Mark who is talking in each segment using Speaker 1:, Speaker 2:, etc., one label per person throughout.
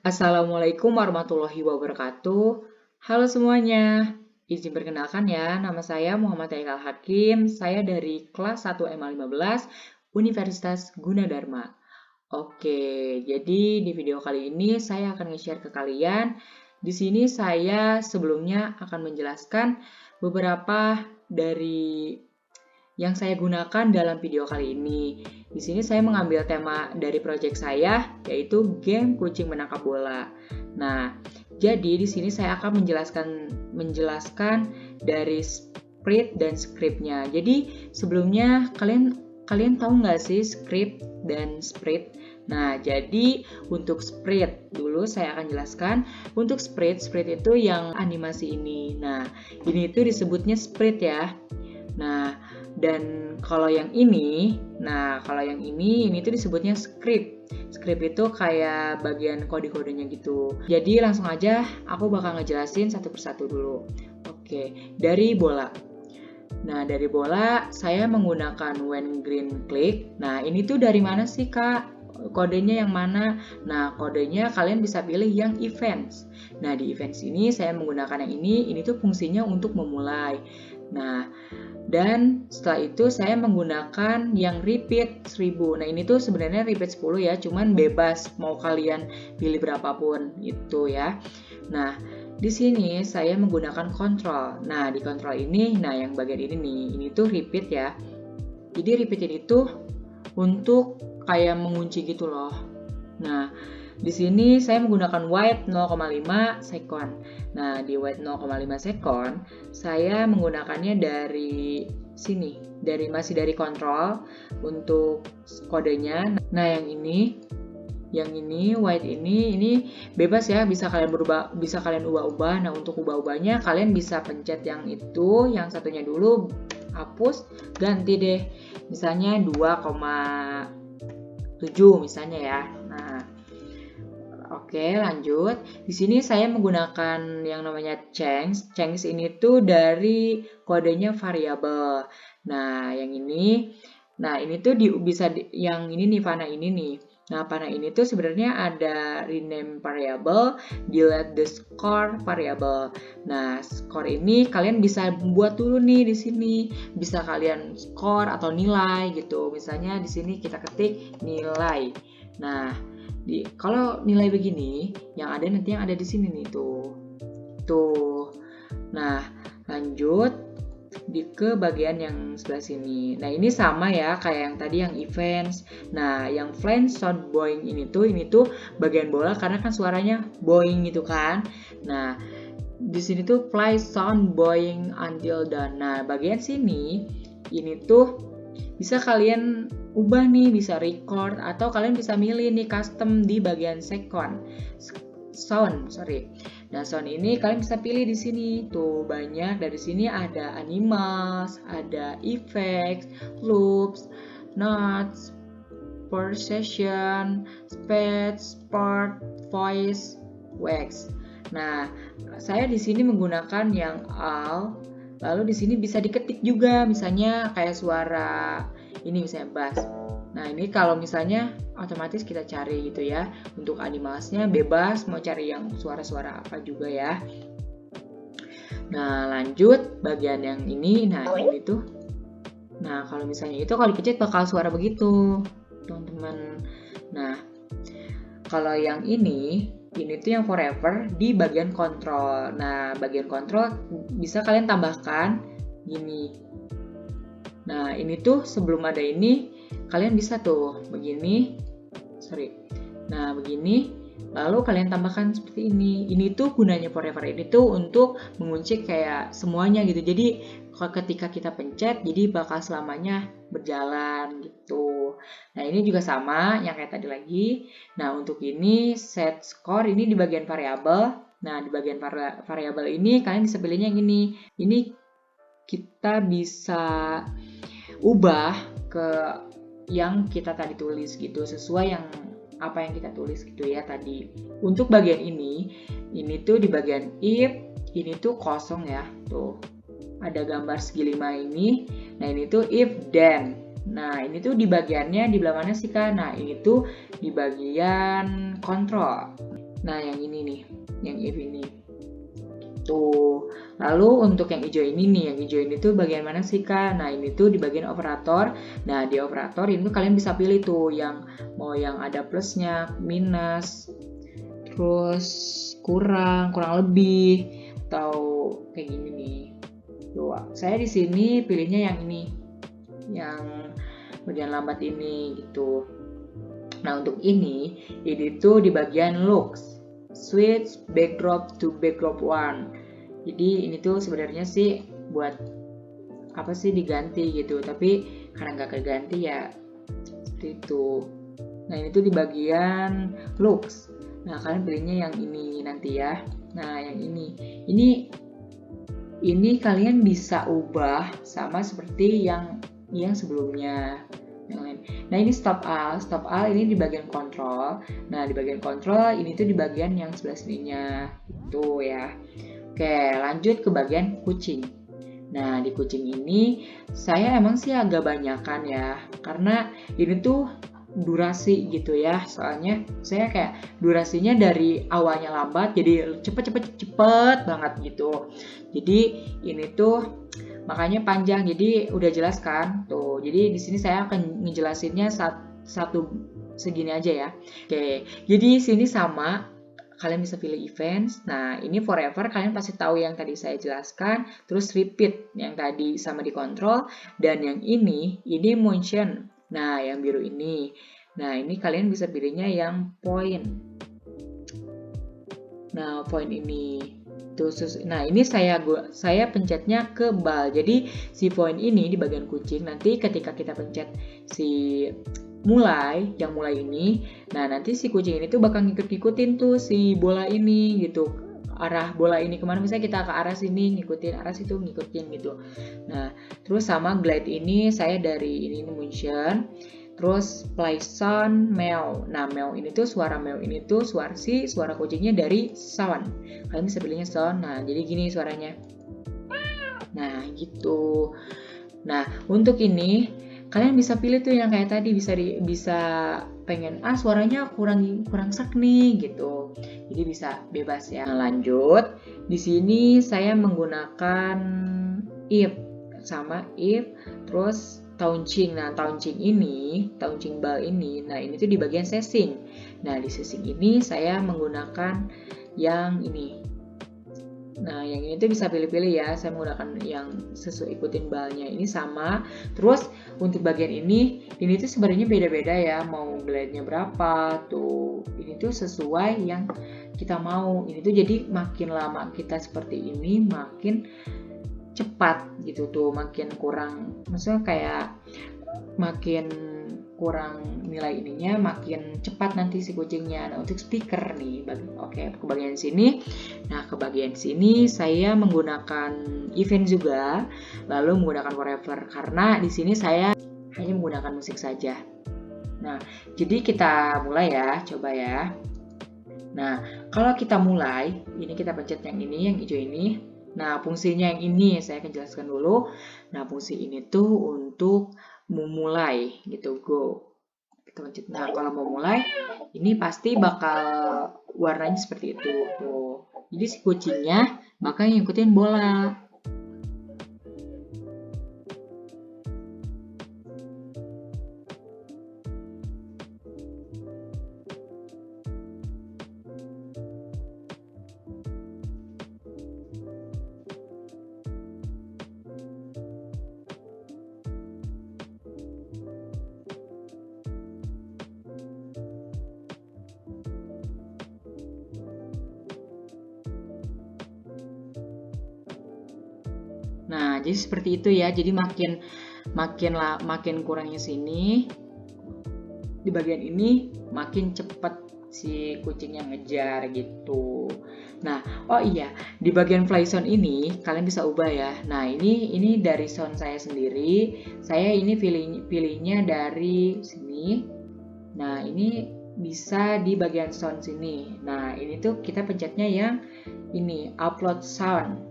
Speaker 1: Assalamualaikum warahmatullahi wabarakatuh. Halo semuanya. Izin perkenalkan ya, nama saya Muhammad Haikal Hakim. Saya dari kelas 1 MA15 Universitas Gunadarma. Oke, jadi di video kali ini saya akan nge-share ke kalian. Di sini saya sebelumnya akan menjelaskan beberapa dari yang saya gunakan dalam video kali ini. Di sini saya mengambil tema dari project saya, yaitu game kucing menangkap bola. Nah, jadi di sini saya akan menjelaskan dari script dan scriptnya. Jadi sebelumnya kalian tahu nggak sih script dan script? Nah, jadi untuk script dulu saya akan jelaskan. Untuk script itu yang animasi ini. Nah, ini itu disebutnya script ya. Nah, dan kalau yang ini, ini tuh disebutnya script. Script itu kayak bagian kode-kodenya gitu. Jadi langsung aja aku bakal ngejelasin satu persatu dulu. Oke, dari bola. Nah, dari bola saya menggunakan when green click. Nah, ini tuh dari mana sih, Kak? Kodenya yang mana? Nah, kodenya kalian bisa pilih yang events. Nah, di events ini saya menggunakan yang ini tuh fungsinya untuk memulai. Nah, dan setelah itu saya menggunakan yang repeat 1000. Nah, ini tuh sebenarnya repeat 10 ya, cuman bebas mau kalian pilih berapapun itu ya. Nah, di sini saya menggunakan control. Nah, di control ini, yang bagian ini nih, ini tuh repeat ya. Jadi repeat ini tuh untuk kayak mengunci gitu loh. Nah, di sini saya menggunakan wait 0,5 second. Nah, di wait 0,5 second, saya menggunakannya dari sini, masih dari kontrol untuk kodenya. Nah, yang ini wait ini bebas ya, bisa kalian ubah-ubah. Nah, untuk ubah-ubahnya kalian bisa pencet yang itu, yang satunya dulu hapus, ganti deh. Misalnya 2,7 misalnya ya. Nah, oke, lanjut. Di sini saya menggunakan yang namanya change. Change ini tuh dari kodenya variabel. Nah, yang ini. Nah, ini tuh yang ini nih, panah ini nih. Nah, panah ini tuh sebenarnya ada rename variable, delete the score variable. Nah, score ini kalian bisa buat dulu nih di sini. Bisa kalian score atau nilai gitu. Misalnya di sini kita ketik nilai. Nah, kalau nilai begini, yang ada di sini nih tuh. Nah, lanjut ke bagian yang sebelah sini. Nah, ini sama ya kayak yang tadi yang events. Nah, yang flank sound boing ini tuh bagian bola karena kan suaranya boing gitu kan. Nah, di sini tuh play sound boing until done. Nah, bagian sini ini tuh bisa kalian ubah nih, bisa record atau kalian bisa milih nih custom di bagian sound. Nah, sound ini kalian bisa pilih di sini. Tuh banyak, dari sini ada animals, ada effects, loops, notes, precision, speed, sport, voice, wax. Nah, saya di sini menggunakan yang all. Lalu di sini bisa diketik juga, misalnya kayak suara ini misalnya bass. Nah, ini kalau misalnya otomatis kita cari gitu ya. Untuk animalsnya bebas mau cari yang suara-suara apa juga ya. Nah, lanjut bagian yang ini. Nah, ini tuh. Nah, kalau misalnya itu kalau dipencet bakal suara begitu, teman-teman. Nah, kalau yang ini tuh yang forever di bagian kontrol. Nah, bagian kontrol bisa kalian tambahkan gini. Nah, ini tuh sebelum ada ini, kalian bisa tuh begini. Nah, begini. Lalu kalian tambahkan seperti ini. Ini tuh gunanya forever. Ini tuh untuk mengunci kayak semuanya gitu. Jadi, ketika kita pencet, jadi bakal selamanya berjalan gitu. Nah, ini juga sama yang kayak tadi lagi. Nah, untuk ini set score ini di bagian variabel. Nah, di bagian variabel ini kalian bisa pilihnya yang ini. Ini kita bisa ubah ke yang kita tadi tulis gitu, sesuai yang apa yang kita tulis gitu ya tadi. Untuk bagian ini tuh di bagian if, ini tuh kosong ya. Tuh, ada gambar segi 5 ini. Nah, ini tuh if then. Nah, ini tuh di bagiannya di belah mana sih, Kak? Nah, ini tuh di bagian kontrol. Nah, yang ini nih, yang if ini. Tuh. Lalu untuk yang hijau ini nih, yang hijau ini tuh bagian mana sih Kak? Nah, ini tuh di bagian operator. Nah, di operator ini tuh kalian bisa pilih tuh yang mau yang ada plusnya, minus, terus kurang lebih, atau kayak gini nih. Tuh, saya di sini pilihnya yang ini, yang bagian lambat ini gitu. Nah, untuk ini tuh di bagian looks, switch backdrop to backdrop one. Jadi ini tuh sebenarnya sih buat apa sih diganti gitu, tapi karena nggak keganti ya seperti itu. Nah, ini tuh di bagian looks. Nah, kalian pilihnya yang ini nanti ya. Nah, yang ini kalian bisa ubah sama seperti yang sebelumnya. Nah, ini stop all ini di bagian kontrol. Nah, di bagian kontrol ini tuh di bagian yang sebelah sininya itu ya. Oke, lanjut ke bagian kucing. Nah, di kucing ini saya emang sih agak banyakan ya, karena ini tuh durasi gitu ya. Soalnya saya kayak durasinya dari awalnya lambat jadi cepet banget gitu. Jadi ini tuh makanya panjang, jadi udah jelas kan tuh. Jadi di sini saya akan ngejelasinnya satu segini aja ya. Oke, jadi sini sama. Kalian bisa pilih events. Nah, ini forever kalian pasti tahu yang tadi saya jelaskan. Terus repeat yang tadi sama dikontrol. Dan yang ini motion. Nah, yang biru ini. Nah, ini kalian bisa pilihnya yang point. Nah, point ini. Nah, ini saya pencetnya ke bal. Jadi si point ini di bagian kucing, nanti ketika kita pencet si yang mulai ini, nah nanti si kucing ini tuh bakal ngikutin tuh si bola ini gitu, arah bola ini kemana, misalnya kita ke arah sini ngikutin, arah situ ngikutin gitu. Nah, terus sama glide ini saya dari ini motion. Terus play sound meow. Nah, meow ini tuh suara meow ini tuh suara kucingnya dari sound. Kalian bisa pilihnya sound. Nah, jadi gini suaranya. Nah, gitu. Nah, untuk ini kalian bisa pilih tuh yang kayak tadi, bisa pengen suaranya kurang sak nih gitu. Jadi bisa bebas ya. Nah, lanjut. Di sini saya menggunakan if sama if terus touching. Nah, touching ball ini, nah ini tuh di bagian setting. Nah, di setting ini saya menggunakan yang ini. Nah, yang ini tuh bisa pilih-pilih ya. Saya menggunakan yang sesuai ikutin balnya. Ini sama. Terus untuk bagian ini tuh sebenarnya beda-beda ya. Mau glide-nya berapa tuh. Ini tuh sesuai yang kita mau. Ini tuh jadi makin lama kita seperti ini, makin cepat gitu tuh, makin kurang, maksudnya kayak makin kurang nilai ininya, makin cepat nanti si kucingnya. Nah, untuk speaker nih, oke, ke bagian sini. Nah, ke bagian sini saya menggunakan event juga, lalu menggunakan forever karena di sini saya hanya menggunakan musik saja. Nah, jadi kita mulai ya, coba ya. Nah, kalau kita mulai, ini kita pencet yang ini, yang hijau ini. Nah, fungsinya yang ini saya akan jelaskan dulu. Nah, fungsi ini tuh untuk memulai gitu, go. Kita pencet. Nah, kalau mau mulai, ini pasti bakal warnanya seperti itu. Tuh. Jadi si kucingnya bakal ngikutin bola. Nah, jadi seperti itu ya. Jadi makin kurangnya sini di bagian ini, makin cepat si kucingnya ngejar gitu. Nah, oh iya, di bagian play sound ini kalian bisa ubah ya. Nah, ini dari sound saya sendiri. Saya ini pilihnya dari sini. Nah, ini bisa di bagian sound sini. Nah, ini tuh kita pencetnya yang ini, upload sound.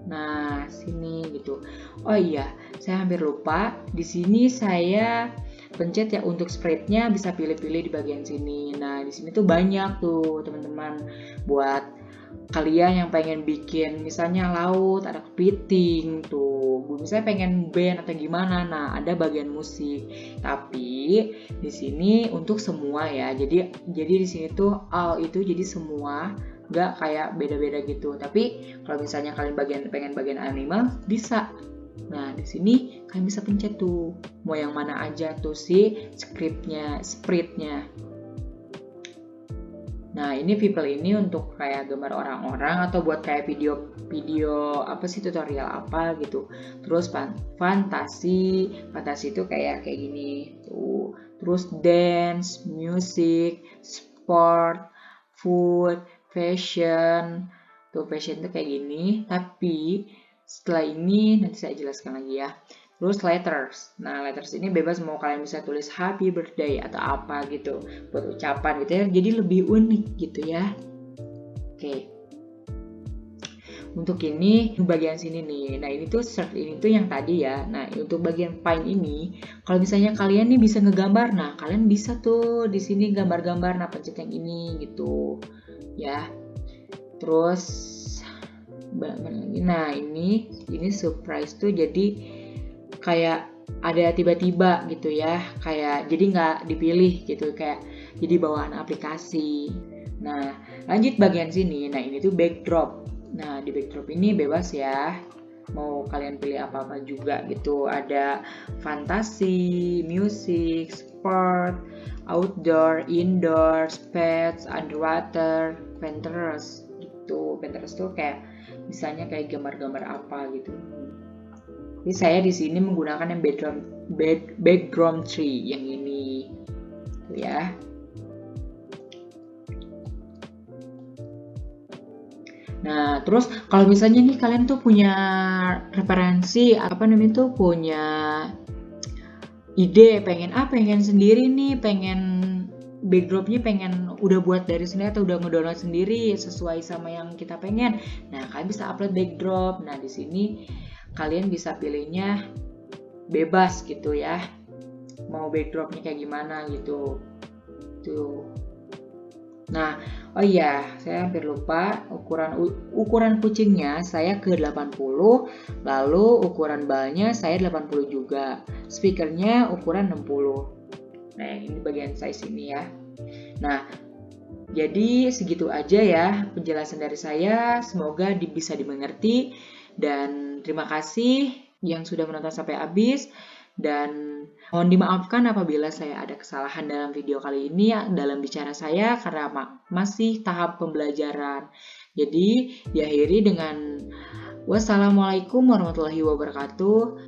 Speaker 1: Nah, sini gitu. Oh iya, saya hampir lupa. Di sini saya pencet ya untuk spreadnya bisa pilih-pilih di bagian sini. Nah, di sini tuh banyak tuh teman-teman buat kalian yang pengen bikin misalnya laut, ada kepiting tuh, misalnya pengen band atau gimana, nah ada bagian musik. Tapi di sini untuk semua ya, jadi di sini tuh all itu jadi semua, nggak kayak beda-beda gitu. Tapi kalau misalnya kalian pengen bagian animal bisa. Nah di sini kalian bisa pencet tuh mau yang mana aja tuh si spreadnya. Nah, ini people ini untuk kayak gambar orang-orang atau buat kayak video apa sih, tutorial apa gitu. Terus fantasi itu kayak gini tuh. Terus dance, music, sport, food, fashion. Tuh fashion tuh kayak gini, tapi setelah ini nanti saya jelaskan lagi ya. Terus letters. Nah, letters ini bebas mau kalian bisa tulis happy birthday atau apa gitu buat ucapan gitu ya. Jadi lebih unik gitu ya. Oke. Untuk ini bagian sini nih. Nah, ini tuh search ini tuh yang tadi ya. Nah, untuk bagian find ini kalau misalnya kalian nih bisa ngegambar, nah kalian bisa tuh di sini gambar-gambar, nah pencet yang ini gitu. Ya. Terus nah, ini surprise tuh jadi kayak ada tiba-tiba gitu ya, kayak jadi nggak dipilih gitu, kayak jadi bawaan aplikasi. Nah lanjut bagian sini, nah ini tuh backdrop. Nah di backdrop ini bebas ya, mau kalian pilih apa-apa juga gitu, ada fantasi, music, sport, outdoor, indoor, pets, underwater, Pinterest gitu. Pinterest tuh kayak misalnya kayak gambar-gambar apa gitu. Jadi saya di sini menggunakan yang background tree yang ini, tuh ya. Nah, terus kalau misalnya nih kalian tuh punya referensi apa namanya tuh, punya ide pengen sendiri nih, pengen backdropnya pengen udah buat dari sini atau udah ngedownload sendiri sesuai sama yang kita pengen. Nah, kalian bisa upload backdrop. Nah, di sini kalian bisa pilihnya bebas gitu ya, mau backdropnya kayak gimana gitu tuh. Nah, oh iya, saya hampir lupa, ukuran kucingnya saya ke 80, lalu ukuran balnya saya 80 juga, speakernya ukuran 60. Nah, ini bagian size ini ya. Nah, jadi segitu aja ya penjelasan dari saya, semoga bisa dimengerti. Dan terima kasih yang sudah menonton sampai habis, dan mohon dimaafkan apabila saya ada kesalahan dalam video kali ini dalam bicara saya karena masih tahap pembelajaran. Jadi diakhiri dengan wassalamualaikum warahmatullahi wabarakatuh.